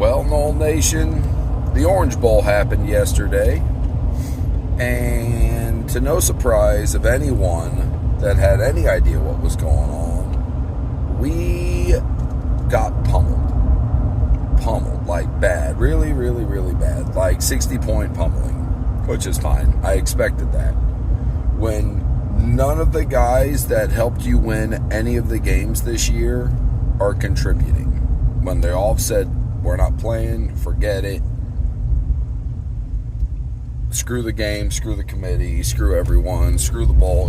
Well, Knoll Nation, the Orange Bowl happened yesterday, and to no surprise of anyone that had any idea what was going on, we got pummeled. Pummeled, like bad. Really, really, really bad. Like 60-point pummeling, which is fine. I expected that. When none of the guys that helped you win any of the games this year are contributing. When they all said, we're not playing, forget it, screw the game, screw the committee, screw everyone, screw the bowl,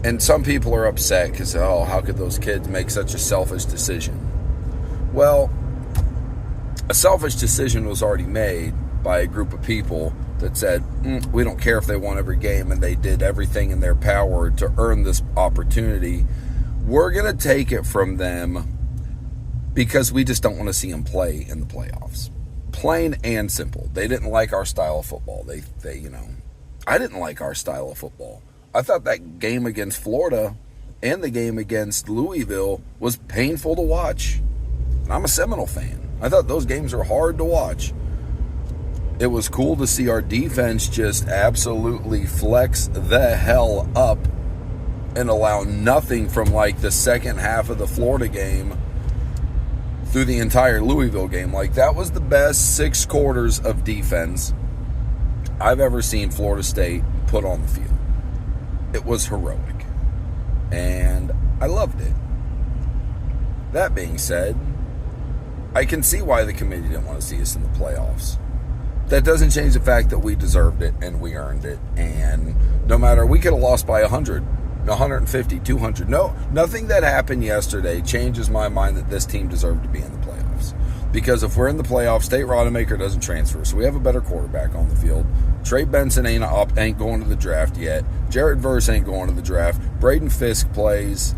and some people are upset because, how could those kids make such a selfish decision? Well, a selfish decision was already made by a group of people that said, we don't care if they won every game, and they did everything in their power to earn this opportunity. We're going to take it from them because we just don't want to see them play in the playoffs. Plain and simple. They didn't like our style of football. I didn't like our style of football. I thought that game against Florida and the game against Louisville was painful to watch. I'm a Seminole fan. I thought those games were hard to watch. It was cool to see our defense just absolutely flex the hell up and allow nothing from the second half of the Florida game through the entire Louisville game. That was the best 6 quarters of defense I've ever seen Florida State put on the field. It was heroic, and I loved it. That being said, I can see why the committee didn't want to see us in the playoffs. That doesn't change the fact that we deserved it and we earned it. And no matter, we could have lost by 100, 150, 200. No, nothing that happened yesterday changes my mind that this team deserved to be in the playoffs. Because if we're in the playoffs, State Rodemaker doesn't transfer, so we have a better quarterback on the field. Trey Benson ain't going to the draft yet. Jared Verse ain't going to the draft. Braden Fisk plays.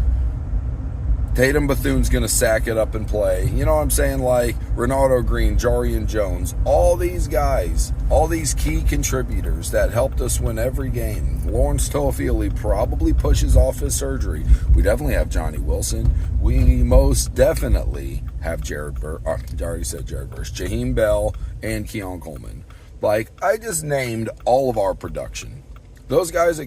Tatum Bethune's going to sack it up and play. You know what I'm saying? Ronaldo Green, Jarian Jones, all these guys, all these key contributors that helped us win every game. Lawrence Toafili probably pushes off his surgery. We definitely have Johnny Wilson. We most definitely have Jared Verse. I already said Jared Verse. Jaheim Bell and Keon Coleman. I just named all of our production. Those guys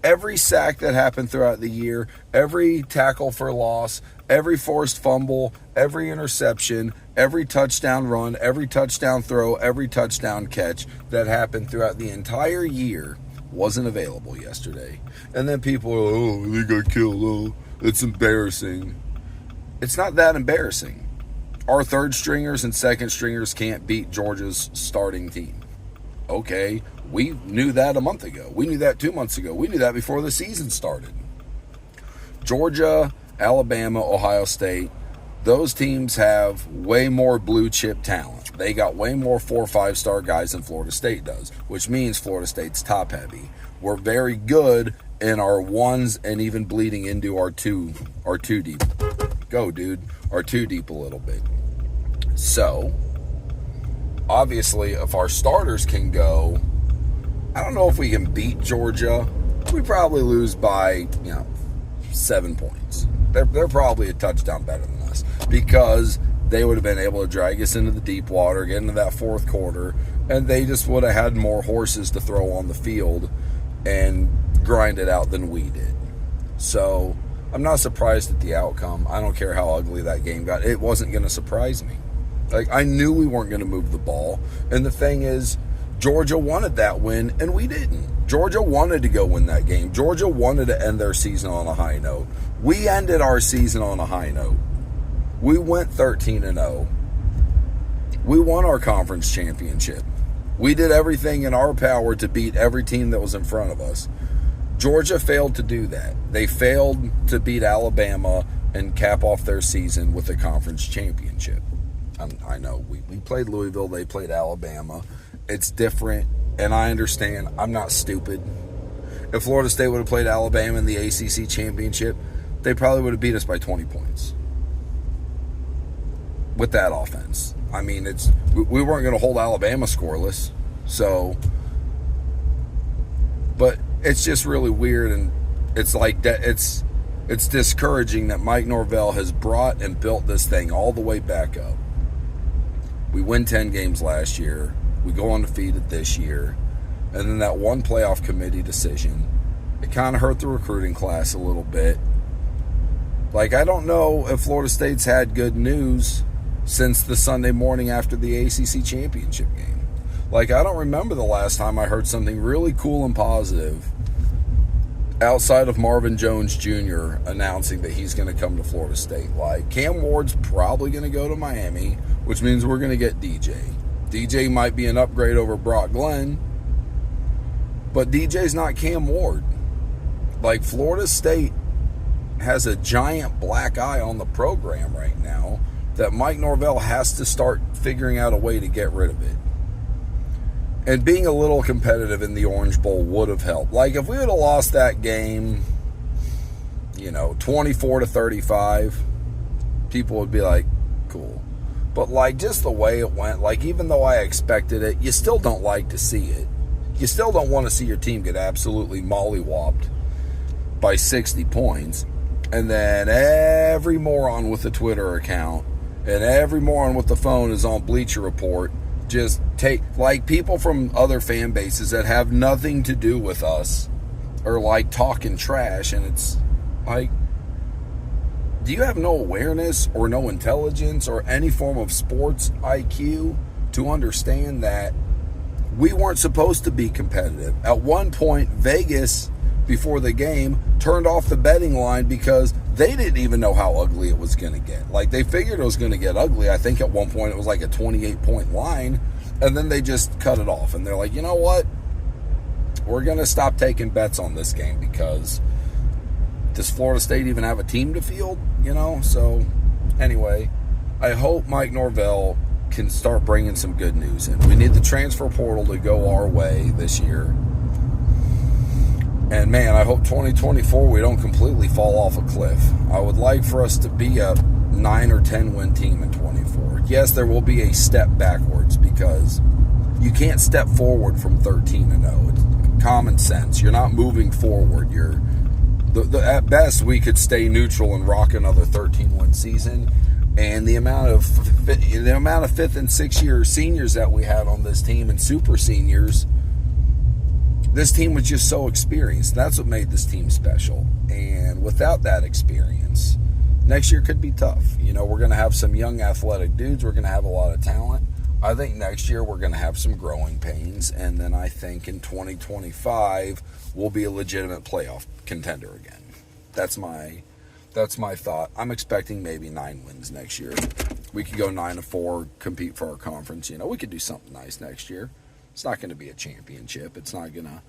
every sack that happened throughout the year, every tackle for loss, every forced fumble, every interception, every touchdown run, every touchdown throw, every touchdown catch that happened throughout the entire year wasn't available yesterday. And then people are, they got killed. It's embarrassing. It's not that embarrassing. Our third stringers and second stringers can't beat Georgia's starting team. Okay, we knew that a month ago. We knew that 2 months ago. We knew that before the season started. Georgia, Alabama, Ohio State, those teams have way more blue chip talent. They got way more 4 or 5-star guys than Florida State does, which means Florida State's top heavy. We're very good in our ones and even bleeding into our two deep. Go, dude. Our 2 deep a little bit. So, obviously, if our starters can go, I don't know if we can beat Georgia. We probably lose by, 7 points. They're probably a touchdown better than us because they would have been able to drag us into the deep water, get into that fourth quarter, and they just would have had more horses to throw on the field and grind it out than we did. So, I'm not surprised at the outcome. I don't care how ugly that game got. It wasn't going to surprise me. I knew we weren't going to move the ball. And the thing is, Georgia wanted that win, and we didn't. Georgia wanted to go win that game. Georgia wanted to end their season on a high note. We ended our season on a high note. We went 13-0. We won our conference championship. We did everything in our power to beat every team that was in front of us. Georgia failed to do that. They failed to beat Alabama and cap off their season with a conference championship. I know we played Louisville, they played Alabama. It's different, and I understand. I'm not stupid. If Florida State would have played Alabama in the ACC championship, they probably would have beat us by 20 points with that offense. We weren't going to hold Alabama scoreless. So, but it's just really weird, and it's like that. It's discouraging that Mike Norvell has brought and built this thing all the way back up. We win 10 games last year. We go undefeated this year. And then that one playoff committee decision, it kind of hurt the recruiting class a little bit. Like, I don't know if Florida State's had good news since the Sunday morning after the ACC championship game. Like, I don't remember the last time I heard something really cool and positive outside of Marvin Jones Jr. announcing that he's going to come to Florida State. Like, Cam Ward's probably going to go to Miami, which means we're going to get DJ. DJ might be an upgrade over Brock Glenn, but DJ's not Cam Ward. Like, Florida State has a giant black eye on the program right now that Mike Norvell has to start figuring out a way to get rid of it. And being a little competitive in the Orange Bowl would have helped. Like, if we would have lost that game, 24-35, people would be like, cool. But, like, just the way it went, like, even though I expected it, you still don't like to see it. You still don't want to see your team get absolutely mollywopped by 60 points. And then every moron with a Twitter account and every moron with the phone is on Bleacher Report. Just take, like, people from other fan bases that have nothing to do with us are, like, talking trash. And it's like, do you have no awareness or no intelligence or any form of sports IQ to understand that we weren't supposed to be competitive? At one point, Vegas, before the game, turned off the betting line because they didn't even know how ugly it was going to get. Like, they figured it was going to get ugly. I think at one point it was like a 28-point line, and then they just cut it off. And they're like, you know what? We're going to stop taking bets on this game because does Florida State even have a team to field? So anyway, I hope Mike Norvell can start bringing some good news in. We need the transfer portal to go our way this year. And, man, I hope 2024 we don't completely fall off a cliff. I would like for us to be a 9 or 10 win team in 24. Yes, there will be a step backwards because you can't step forward from 13-0. It's common sense. You're not moving forward. At best, we could stay neutral and rock another 13-win season. And the amount of fifth and sixth year seniors that we had on this team and super seniors, this team was just so experienced. That's what made this team special. And without that experience, next year could be tough. We're going to have some young athletic dudes. We're going to have a lot of talent. I think next year we're going to have some growing pains. And then I think in 2025, we'll be a legitimate playoff contender again. That's my thought. I'm expecting maybe 9 wins next year. We could go 9-4, compete for our conference. We could do something nice next year. It's not going to be a championship. It's not going to,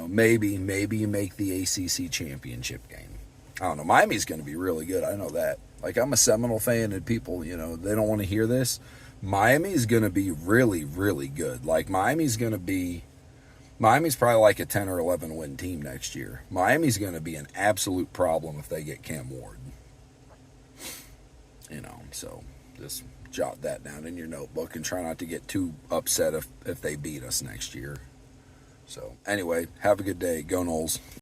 maybe you make the ACC championship game. I don't know. Miami's going to be really good. I know that. Like, I'm a Seminole fan, and people, they don't want to hear this. Miami's going to be really, really good. Like, Miami's probably like a 10 or 11 win team next year. Miami's going to be an absolute problem if they get Cam Ward. So just jot that down in your notebook and try not to get too upset if they beat us next year. So anyway, have a good day. Go Noles.